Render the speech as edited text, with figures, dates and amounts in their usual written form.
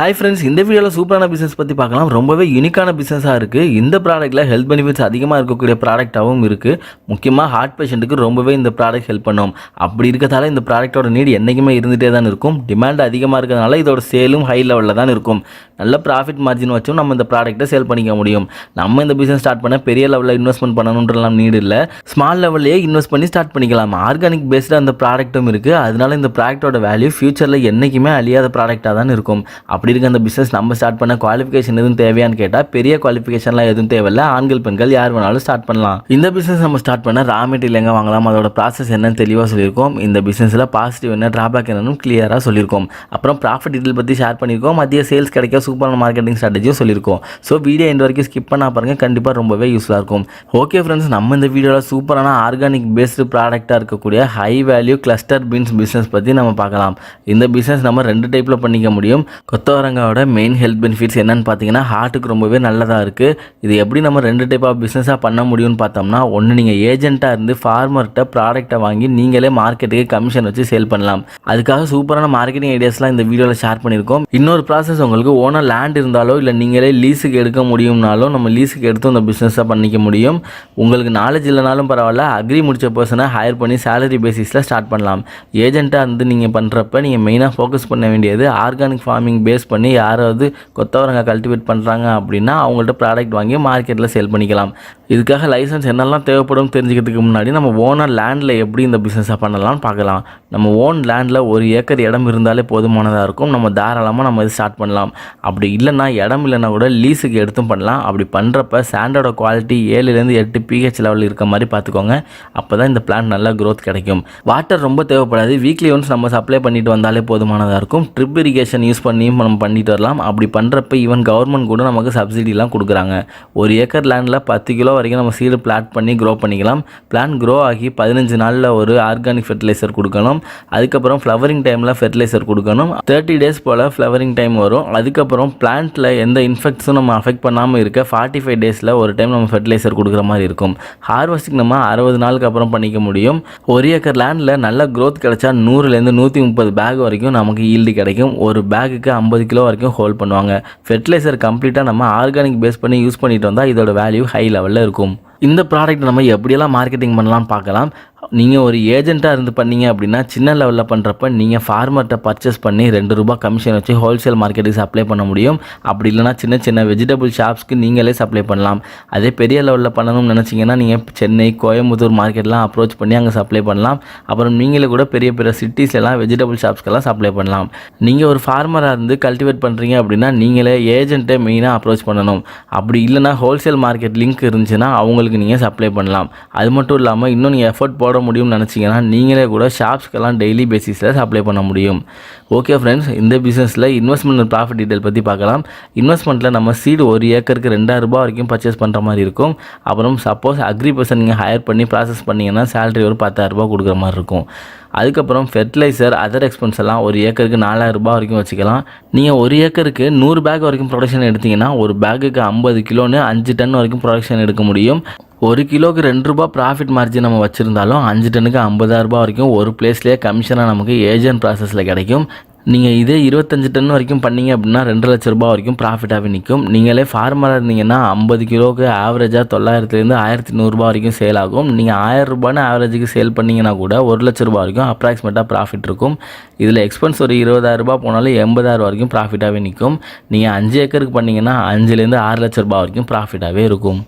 Hi friends, இந்த வீடியோவில் சூப்பரான பிஸ்னஸ் பற்றி பார்க்கலாம். ரொம்பவே யூனிக்கான பிஸ்னஸாக இருக்குது. இந்த ப்ராடக்ட்டில் ஹெல்த் பெனிஃபிட்ஸ் அதிகமாக இருக்கக்கூடிய ப்ராடக்டாகவும் இருக்குது. முக்கியமாக ஹார்ட் பேஷண்ட்டுக்கு ரொம்பவே இந்த ப்ராடக்ட் ஹெல்ப் பண்ணும். அப்படி இருக்கிறதால இந்த ப்ராடக்ட்டோட நீட் என்றைக்குமே இருந்துகிட்டே தான் இருக்கும். டிமாண்ட் அதிகமாக இருக்கிறதுனால இதோட சேலும் ஹை லெவலில் தான் இருக்கும். நல்ல ப்ராஃபிட் மார்ஜின் வச்சும் நம்ம இந்த ப்ராடக்ட்டை சேல் பண்ணிக்க முடியும். நம்ம இந்த பிஸ்னஸ் ஸ்டார்ட் பண்ண பெரிய லெவலில் இன்வெஸ்ட்மெண்ட் பண்ணணுன்றலாம் நீடு இல்லை. ஸ்மால் லெவல்லையே இன்வெஸ்ட் பண்ணி ஸ்டார்ட் பண்ணிக்கலாம். ஆர்கானிக் பேஸ்டாக அந்த ப்ராடக்ட்டும் இருக்குது. அதனால இந்த ப்ராடக்ட்டோட வேல்யூ ஃபியூச்சரில் என்றைக்குமே அழியாத ப்ராடக்டாக தான் இருக்கும். அப்படி இருக்க அந்த பிஸ்னஸ் நம்ம ஸ்டார்ட் பண்ண குவாலிஃபிகேஷன் எதுவும் தேவையான்னு கேட்டால் பெரிய குவாலிஃபிகேஷன்லாம் எதுவும் தேவையில்லை. ஆண்கள் பெண்கள் யார் வேணாலும் ஸ்டார்ட் பண்ணலாம். இந்த பிஸ்னஸ் நம்ம ஸ்டார்ட் பண்ண ரா மெட்டீரியல் எங்கே வாங்கலாம், அதோட ப்ராசஸ் என்னன்னு தெளிவாக சொல்லியிருக்கோம். இந்த பிஸ்னஸில் பாசிட்டிவ் என்ன ட்ராபேக் என்னன்னு கிளியராக சொல்லியிருக்கோம். அப்புறம் ப்ராஃபிட் டீட்டெயில் பற்றி ஷேர் பண்ணியிருக்கோம். மத்திய சேல்ஸ் கிடைக்க சூப்பரான மார்க்கெட்டிங் ஸ்ட்ராட்டஜியும் சொல்லியிருக்கோம். ஸோ வீடியோ இந்த வரைக்கும் ஸ்கிப் பண்ணா பாருங்க, கண்டிப்பாக ரொம்பவே யூஸ்ஃபுல்லாக இருக்கும். ஓகே ஃப்ரெண்ட்ஸ், நம்ம இந்த வீடியோவில் சூப்பரான ஆர்கானிக் பேஸ்டு ப்ராடக்டாக இருக்கக்கூடிய high value cluster beans business பற்றி நம்ம பார்க்கலாம். இந்த பிஸ்னஸ் நம்ம ரெண்டு டைப்பில் பண்ணிக்க முடியும். கொத்தவரங்காவோட மெயின் ஹெல்த் பெனிஃபிட்ஸ் என்னன்னு பார்த்தீங்கன்னா ஹார்ட்டுக்கு ரொம்பவே நல்லதாக இருக்குது. இது எப்படி நம்ம ரெண்டு டைப் ஆஃப் பிஸ்னஸாக பண்ண முடியும்னு பார்த்தோம்னா, ஒன்று நீங்கள் ஏஜென்ட்டாக இருந்து ஃபார்மர்கிட்ட ப்ராடக்ட்டை வாங்கி நீங்களே மார்க்கெட்டுக்கு கமிஷன் வச்சு சேல் பண்ணலாம். அதுக்காக சூப்பரான மார்க்கெட்டிங் ஐடியாஸ்லாம் இந்த வீடியோவில் ஷேர் பண்ணியிருக்கோம். இன்னொரு ப்ராசஸ், உங்களுக்கு ஓனர் லேண்ட் இருந்தாலோ இல்லை நீங்களே லீஸுக்கு எடுக்க முடியும்னாலும் நம்ம லீஸுக்கு எடுத்து அந்த பிஸ்னஸாக பண்ணிக்க முடியும். உங்களுக்கு நாலேஜ் இல்லைனாலும் பரவாயில்ல, அக்ரி முடித்த பர்சனை ஹையர் பண்ணி சேலரி பேசிஸில் ஸ்டார்ட் பண்ணலாம். ஏஜென்ட்டாக இருந்து நீங்கள் பண்ணுறப்ப நீங்கள் மெயினாக ஃபோக்கஸ் பண்ண வேண்டியது ஆர்கானிக் ஃபார்மிங் பேஸ் பண்ணி யாராவது கொத்தவரங்காய் கல்டிவேட் பண்ணுறாங்க அப்படின்னா அவங்கள்ட்ட ப்ராடக்ட் வாங்கி மார்க்கெட்டில் சேல் பண்ணிக்கலாம். இதுக்காக லைசன்ஸ் என்னெல்லாம் தேவைப்படும் தெரிஞ்சுக்கிறதுக்கு முன்னாடி நம்ம ஓனர் லேண்டில் எப்படி இந்த பிஸ்னஸாக பண்ணலாம்னு பார்க்கலாம். நம்ம ஓன் லேண்டில் 1 ஏக்கர் இடம் இருந்தாலே போதுமானதாக இருக்கும். நம்ம தாராளமாக நம்ம இது ஸ்டார்ட் பண்ணலாம். அப்படி இல்லைன்னா இடம் இல்லைன்னா கூட லீஸுக்கு எடுத்தும் பண்ணலாம். அப்படி பண்ணுறப்ப சாண்டோட குவாலிட்டி 7லேருந்து 8 pH லெவல் இருக்க மாதிரி பார்த்துக்கோங்க. அப்போ தான் இந்த பிளான்ட் நல்லா க்ரோத் கிடைக்கும். வாட்டர் ரொம்ப தேவைப்படாது. வீக்லி ஒன்ஸ் நம்ம சப்ளை பண்ணிட்டு வந்தாலே போதுமானதாக இருக்கும். ட்ரிப் இரிகேஷன் யூஸ் பண்ணியும் நம்ம பண்ணிட்டு வரலாம். அப்படி பண்ணுறப்ப ஈவன் கவர்மெண்ட் கூட நமக்கு சப்சிடிலாம் கொடுக்குறாங்க. 1 ஏக்கர் லேண்டில் 10 கிலோ வரைக்கும் நம்ம சீடு பிளாட் பண்ணி க்ரோ பண்ணிக்கலாம். பிளான் க்ரோ ஆகி 15 நாளில் ஒரு ஆர்கானிக் ஃபெர்டிலைசர் கொடுக்கணும். அதுக்கப்புறம் ஃப்ளவரிங் டைமில் ஃபெர்டிலைசர் கொடுக்கணும். 30 டேஸ் போல் ஃப்ளவரிங் டைம் வரும். அதுக்கப்புறம் பிளான்ட்டில் எந்த இன்ஃபெக்ட்ஸும் நம்ம அஃபெக்ட் பண்ணாமல் இருக்க 45 டேஸில் ஒரு டைம் நம்ம ஃபெர்டிலைசர் கொடுக்குற மாதிரி இருக்கும். ஹார்வெஸ்டிங் நம்ம 60 நாளுக்கு அப்புறம் பண்ணிக்க முடியும். 1 ஏக்கர் லேண்டில் நல்ல க்ரோத் கிடைச்சா 100லேருந்து 130 பேக் வரைக்கும் நமக்கு ஈல்டு கிடைக்கும். ஒரு பேக்குக்கு 50 கிலோ வரைக்கும் ஹோல்ட் பண்ணுவாங்க. ஃபெர்டிலைசர் கம்ப்ளீட்டாக நம்ம ஆர்கானிக் பேஸ் பண்ணி யூஸ் பண்ணிட்டு வந்தால் இதோட வேல்யூ ஹை லெவலில் இருக்கும். இந்த ப்ராடக்ட் நம்ம எப்படியெல்லாம் மார்க்கெட்டிங் பண்ணலாம்னு பார்க்கலாம். நீங்கள் ஒரு ஏஜென்ட்டாக இருந்து பண்ணீங்க அப்படின்னா சின்ன லெவலில் பண்ணுறப்ப நீங்கள் ஃபார்மர்கிட்ட பர்ச்சேஸ் பண்ணி ₹2 கமிஷன் வச்சு ஹோல்சேல் மார்க்கெட்டுக்கு சப்ளை பண்ண முடியும். அப்படி இல்லைனா சின்ன சின்ன வெஜிடபிள் ஷாப்ஸ்க்கு நீங்களே சப்ளை பண்ணலாம். அதே பெரிய லெவலில் பண்ணணும்னு நினச்சிங்கன்னா நீங்கள் சென்னை, கோயம்புத்தூர் மார்க்கெட்லாம் அப்ரோச் பண்ணி அங்கே சப்ளை பண்ணலாம். அப்புறம் நீங்களே கூட பெரிய பெரிய சிட்டிஸ்லாம் வெஜிடபிள் ஷாப்ஸ்க்கெல்லாம் சப்ளை பண்ணலாம். நீங்கள் ஒரு ஃபார்மராக இருந்து கல்டிவேட் பண்ணுறீங்க அப்படின்னா நீங்களே ஏஜென்ட்டை மெயினாக அப்ரோச் பண்ணணும். அப்படி இல்லைனா ஹோல்சேல் மார்க்கெட் லிங்க் இருந்துச்சுன்னா அவங்களுக்கு நீங்கள் சப்ளை பண்ணலாம். அது மட்டும் இல்லாமல் இன்னும் நீங்கள் எஃபர்ட் போட முடியும்னு நினச்சிங்கன்னா நீங்களே கூட ஷாப்ஸ்க்கெல்லாம் டெய்லி பேசிஸில் சப்ளை பண்ண முடியும். ஓகே ஃப்ரெண்ட்ஸ், இந்த பிஸ்னஸில் இன்வெஸ்ட்மெண்ட் அண்ட் ப்ராஃபிட் டீட்டெயில் பற்றி பார்க்கலாம். இன்வெஸ்ட்மெண்ட்டில் நம்ம சீடு 1 ஏக்கருக்கு ₹2000 வரைக்கும் பர்ச்சேஸ் பண்ணுற மாதிரி இருக்கும். அப்புறம் சப்போஸ் அக்ரி பர்சன் நீங்கள் ஹையர் பண்ணி ப்ராசஸ் பண்ணிங்கன்னா சேலரி ஒரு ₹10,000 கொடுக்குற மாதிரி இருக்கும். அதுக்கப்புறம் ஃபெர்டிலைசர் அதர் எக்ஸ்பென்ஸ் எல்லாம் 1 ஏக்கருக்கு ₹4000 வரைக்கும் வச்சுக்கலாம். நீங்கள் 1 ஏக்கருக்கு 100 பேக் வரைக்கும் ப்ரொடக்ஷன் எடுத்திங்கன்னா ஒரு பேக்குக்கு 50 கிலோன்னு 5 டன் வரைக்கும் ப்ரொடக்ஷன் எடுக்க முடியும். 1 கிலோக்கு ₹2 ப்ராஃபிட் மார்ஜின் நம்ம வச்சுருந்தாலும் 5 டன்னுக்கு ₹50,000 வரைக்கும் ஒரு பிளேஸ்லேயே கமிஷனாக நமக்கு ஏஜென்ட் ப்ராசஸில் கிடைக்கும். நீங்கள் இதே 25 டன் வரைக்கும் பண்ணீங்க அப்படின்னா ₹2,00,000 வரைக்கும் ப்ராஃபிட்டாகவே நிற்கும். நீங்களே ஃபார்மராக இருந்தீங்கன்னா 50 கிலோவுக்கு ஆவரேஜாக $900லேருந்து ₹1,100 வரைக்கும் சேல் ஆகும். நீங்கள் ₹1000 ஆவரேஜுக்கு சேல் பண்ணிங்கன்னா கூட ₹1,00,000 வரைக்கும் அப்ராக்சிமேட்டாக ப்ராஃபிட் இருக்கும். இதில் எக்ஸ்பென்ஸ் ஒரு ₹20,000 போனாலும் ₹80,000 வரைக்கும் ப்ராஃபிட்டாகவே நிற்கும். நீங்கள் 5 ஏக்கருக்கு பண்ணிங்கன்னா 5லேருந்து ₹6,00,000 வரைக்கும் ப்ராஃபிட்டாகவே இருக்கும்.